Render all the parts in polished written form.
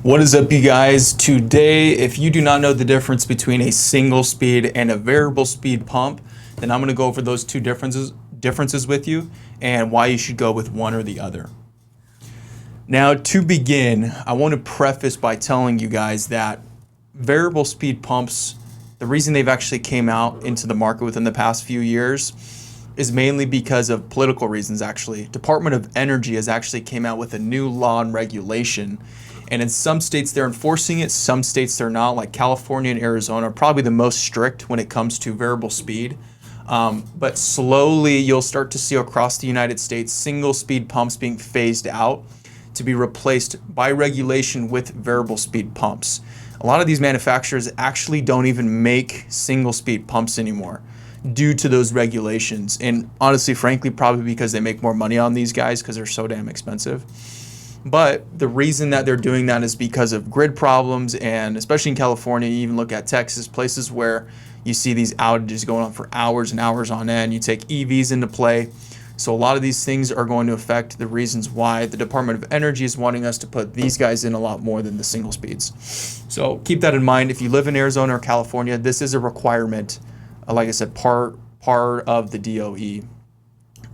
What is up, you guys? Today, if you do not know the difference between a single speed and a variable speed pump, then I'm going to go over those two differences with you and why you should go with one or the other. Now, to begin, I want to preface by telling you guys that variable speed pumps, the reason they've actually came out into the market within the past few years is mainly because of political reasons. Actually, Department of Energy has actually came out with a new law and regulation. And in some states they're enforcing it, some states they're not, like California and Arizona are probably the most strict when it comes to variable speed. But slowly you'll start to see across the United States single speed pumps being phased out to be replaced by regulation with variable speed pumps. A lot of these manufacturers actually don't even make single speed pumps anymore due to those regulations. And honestly, frankly, probably because they make more money on these guys because they're so damn expensive. But the reason that they're doing that is because of grid problems, and especially in California, you even look at Texas, places where you see these outages going on for hours and hours on end. You take EVs into play. So a lot of these things are going to affect the reasons why the Department of Energy is wanting us to put these guys in a lot more than the single speeds. So keep that in mind. If you live in Arizona or California, this is a requirement, like I said, part of the DOE,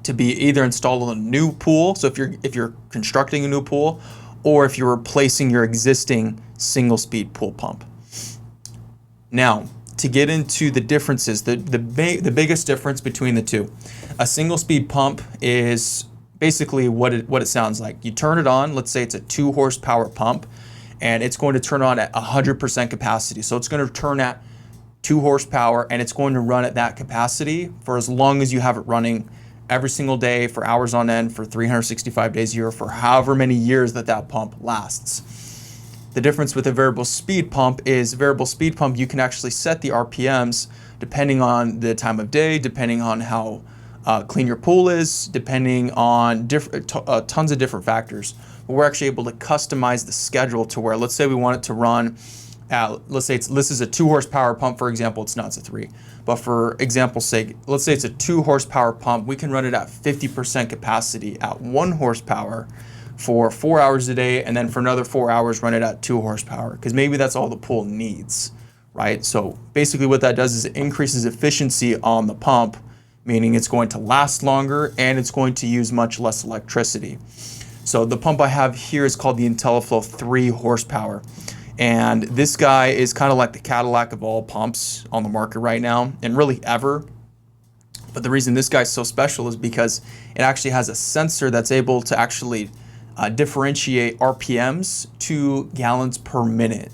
to be either installed on a new pool, so if you're constructing a new pool, or if you're replacing your existing single speed pool pump. Now, to get into the differences, the biggest difference between the two, a single speed pump is basically what it sounds like. You turn it on, let's say it's a 2 horsepower pump, and it's going to turn on at 100% capacity. So it's going to turn at 2 horsepower, and it's going to run at that capacity for as long as you have it running every single day for hours on end for 365 days a year for however many years that pump lasts. The difference with a variable speed pump is you can actually set the RPMs depending on the time of day, depending on how clean your pool is, depending on tons of different factors. But we're actually able to customize the schedule to where, let's say we want it to run at, let's say this is a 2 horsepower pump, for example. It's not, it's a 3. But for example's sake, let's say it's a 2 horsepower pump. We can run it at 50% capacity at 1 horsepower for 4 hours a day, and then for another 4 hours run it at 2 horsepower, because maybe that's all the pool needs, right? So basically what that does is it increases efficiency on the pump, meaning it's going to last longer and it's going to use much less electricity. So the pump I have here is called the IntelliFlow 3 horsepower. And this guy is kind of like the Cadillac of all pumps on the market right now, and really ever. But the reason this guy's so special is because it actually has a sensor that's able to actually differentiate RPMs to gallons per minute.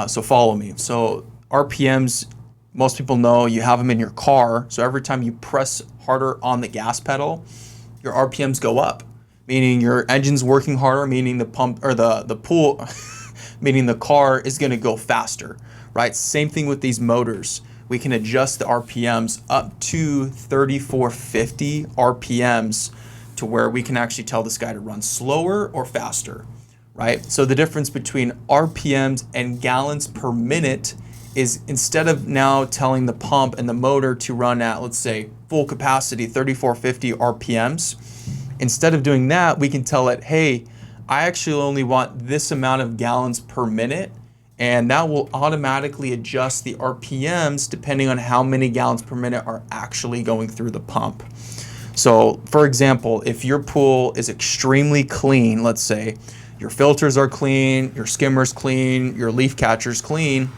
So follow me. So RPMs, most people know, you have them in your car. So every time you press harder on the gas pedal, your RPMs go up, meaning your engine's working harder, meaning the pump or the pool meaning the car is going to go faster, right? Same thing with these motors. We can adjust the RPMs up to 3450 RPMs to where we can actually tell this guy to run slower or faster, right? So the difference between RPMs and gallons per minute is, instead of now telling the pump and the motor to run at, let's say, full capacity, 3450 RPMs, instead of doing that, we can tell it, hey, I actually only want this amount of gallons per minute, and that will automatically adjust the RPMs depending on how many gallons per minute are actually going through the pump. So for example, if your pool is extremely clean, let's say your filters are clean, your skimmer's clean, your leaf catcher's clean,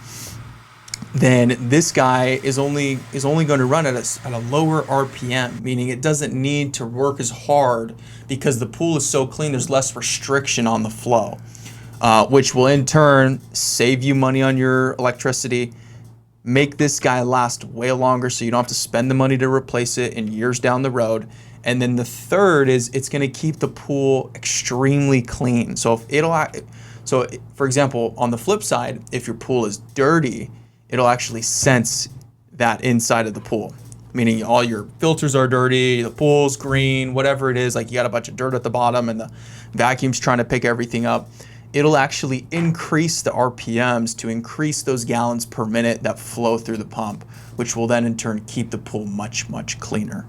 then this guy is only going to run at a lower RPM, meaning it doesn't need to work as hard because the pool is so clean. There's less restriction on the flow, which will in turn save you money on your electricity, make this guy last way longer so you don't have to spend the money to replace it in years down the road. And then the third is it's going to keep the pool extremely clean. So for example, on the flip side, if your pool is dirty, it'll actually sense that inside of the pool, meaning all your filters are dirty, the pool's green, whatever it is, like you got a bunch of dirt at the bottom and the vacuum's trying to pick everything up. It'll actually increase the RPMs to increase those gallons per minute that flow through the pump, which will then in turn keep the pool much, much cleaner.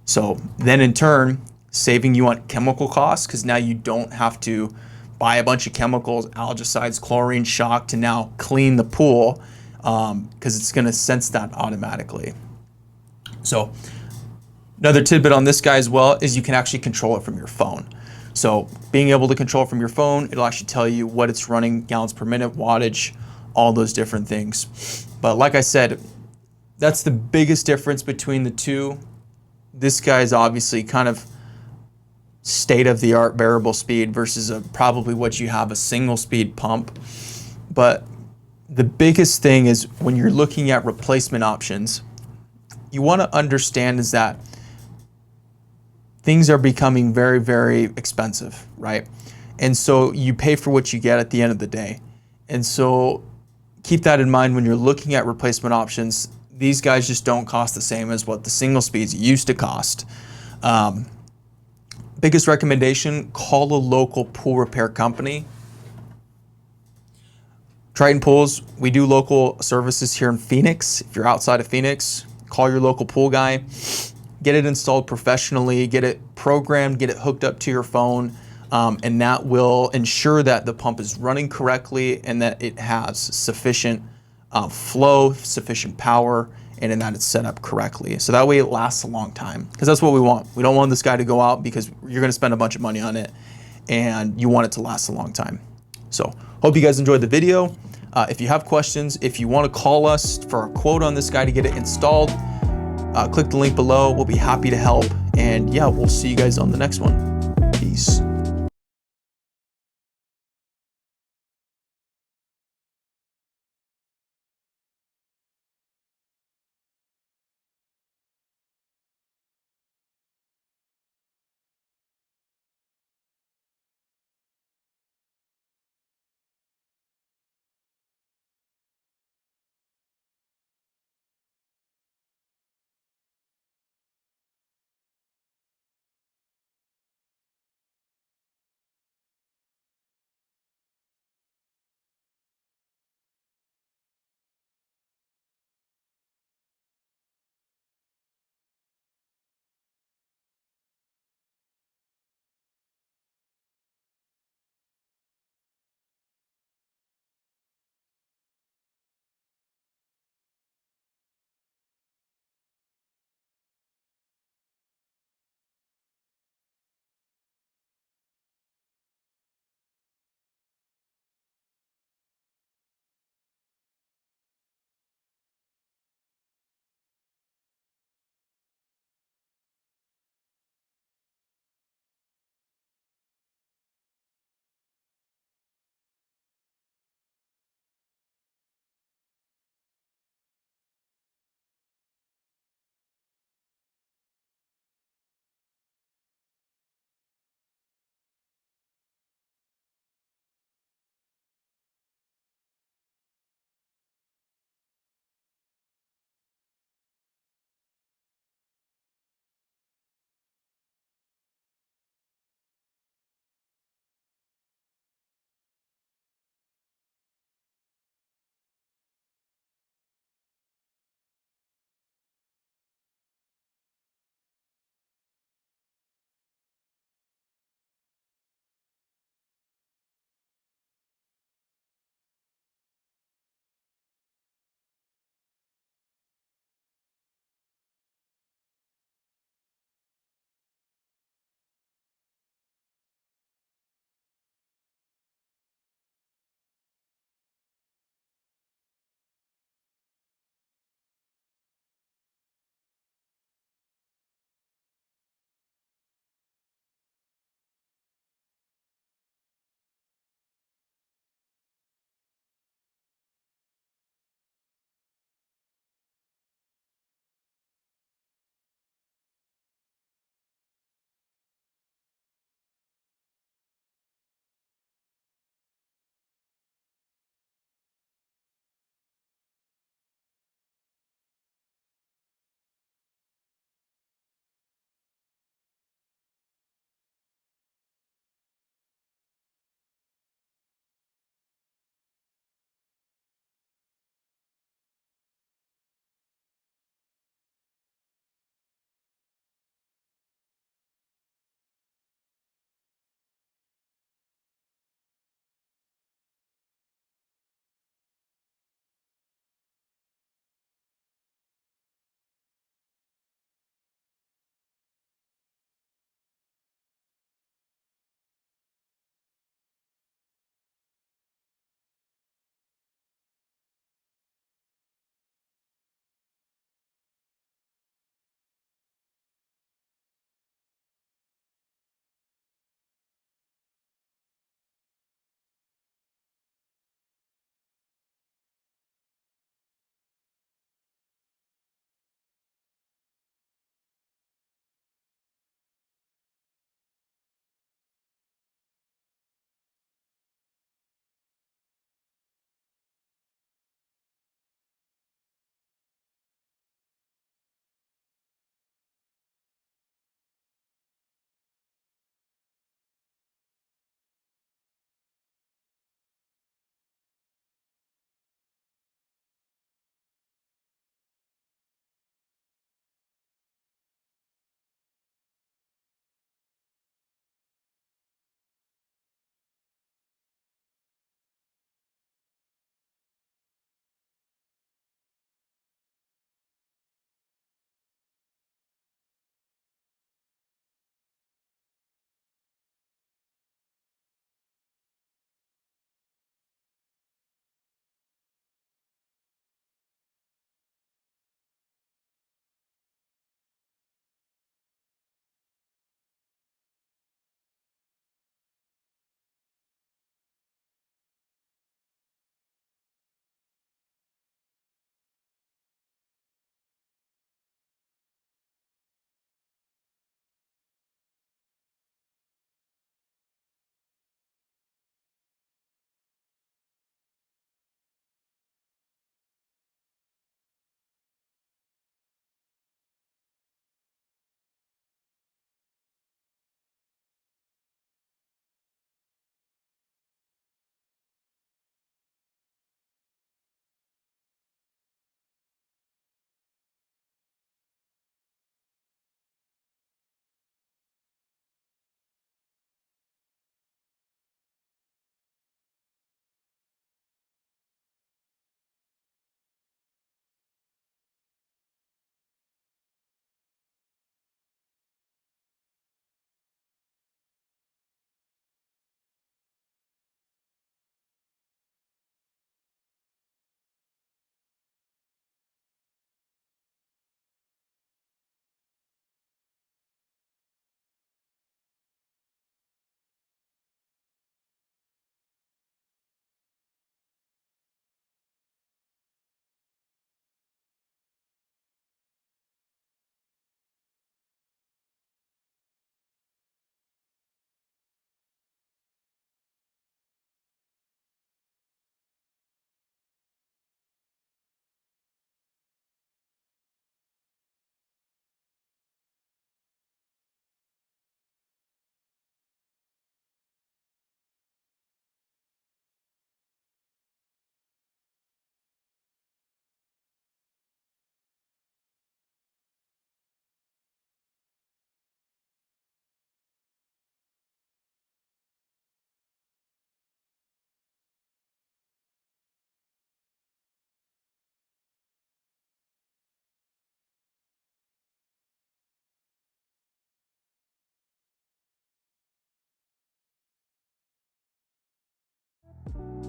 So then in turn, saving you on chemical costs, because now you don't have to buy a bunch of chemicals, algicides, chlorine, shock to now clean the pool because it's going to sense that automatically. So another tidbit on this guy as well is you can actually control it from your phone. So being able to control it from your phone, it'll actually tell you what it's running, gallons per minute, wattage, all those different things. But like I said, that's the biggest difference between the two. This guy is obviously kind of state-of-the-art variable speed versus probably what you have, a single speed pump. But the biggest thing is when you're looking at replacement options, you want to understand is that things are becoming very, very expensive, right? And so you pay for what you get at the end of the day. And so keep that in mind when you're looking at replacement options. These guys just don't cost the same as what the single speeds used to cost. Biggest recommendation, call a local pool repair company. Triton Pools, we do local services here in Phoenix. If you're outside of Phoenix, call your local pool guy. Get it installed professionally, get it programmed, get it hooked up to your phone, and that will ensure that the pump is running correctly and that it has sufficient flow, sufficient power, and in that it's set up correctly. So that way it lasts a long time, because that's what we want. We don't want this guy to go out because you're gonna spend a bunch of money on it and you want it to last a long time. So hope you guys enjoyed the video. If you have questions, if you wanna call us for a quote on this guy to get it installed, click the link below. We'll be happy to help. And yeah, we'll see you guys on the next one. Peace.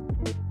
you.